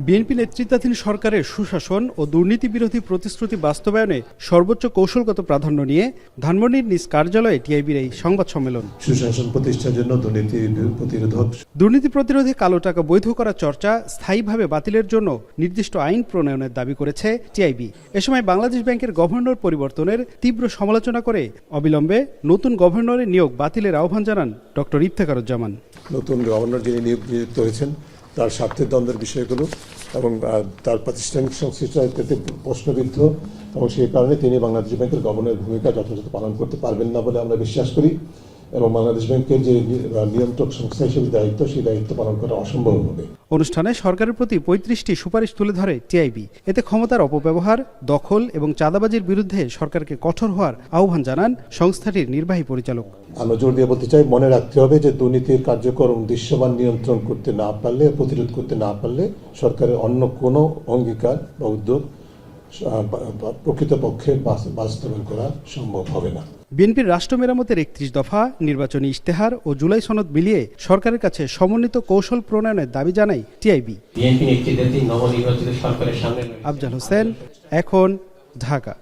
BNP নেতৃত্বাধীন সরকারের সুশাসন ও দুর্নীতি বিরোধী প্রতিশ্রুতি বাস্তবায়নে সর্বোচ্চ কৌশলগত প্রাধান্য নিয়ে ধানমন্ডির নিজ কার্যালয়ে টিআইবির এই সংবাদ সম্মেলন। সুশাসন প্রতিষ্ঠার জন্য দুর্নীতি প্রতিরোধে কালো টাকা বৈধ করা চর্চা স্থায়ীভাবে বাতিলের জন্য নির্দিষ্ট আইন প্রণয়নের দাবি করেছে টিআইবি। এ সময় বাংলাদেশ ব্যাংকের গভর্নর পরিবর্তনের তীব্র সমালোচনা করে অবিলম্বে নতুন গভর্নরের নিয়োগ বাতিলের আহ্বান জানান ডক্টর ইফতেখারুজ্জামান। নতুন গভর্নর যিনি নিযুক্ত হয়েছেন তার স্বার্থের দ্বন্দ্বের বিষয়গুলো এবং তার প্রাতিষ্ঠানিক সংশ্লিষ্টতাতে প্রশ্নবিদ্ধ এবং সেই কারণে তিনি বাংলাদেশ ব্যাংকের গভর্নরের ভূমিকা যথাযথ পালন করতে পারবেন না বলে আমরা বিশ্বাস করি এবং বাংলাদেশ ব্যাংকের যে নিয়ন্ত্রক সংস্থা হিসেবে দায়িত্ব সেই দায়িত্ব পালন করা অসম্ভব হবে। অনুষ্ঠানে সরকারের প্রতি ৩৫টি সুপারিশ তুলে ধরে টিআইবি। এতে ক্ষমতার অপব্যবহার, দখল এবং চাঁদাবাজির বিরুদ্ধে সরকারকে কঠোর হওয়ার আহ্বান জানান সংস্থাটির নির্বাহী পরিচালক। আমরা জোর দিয়ে বলতে চাই, মনে রাখতে হবে যে দুর্নীতির কার্যক্রম দৃশ্যমান নিয়ন্ত্রণ করতে না পারলে, প্রতিরোধ করতে না পারলে সরকারের অন্য কোনো অঙ্গীকার বা উদ্যোগ প্রকৃতপক্ষে বাস্তবায়ন করা সম্ভব হবে না। বিএনপির রাষ্ট্র মেরামতের ৩১ দফা, নির্বাচনী ইশতেহার ও জুলাই সনদ মিলিয়ে সরকারের কাছে সমন্বিত কৌশল প্রণয়নের দাবি জানায় টিআইবি। বিএনপি নেতৃত্বাধীন নবনির্বাচিত সরকারের সামনে আফজাল হোসেন, এখন, ঢাকা।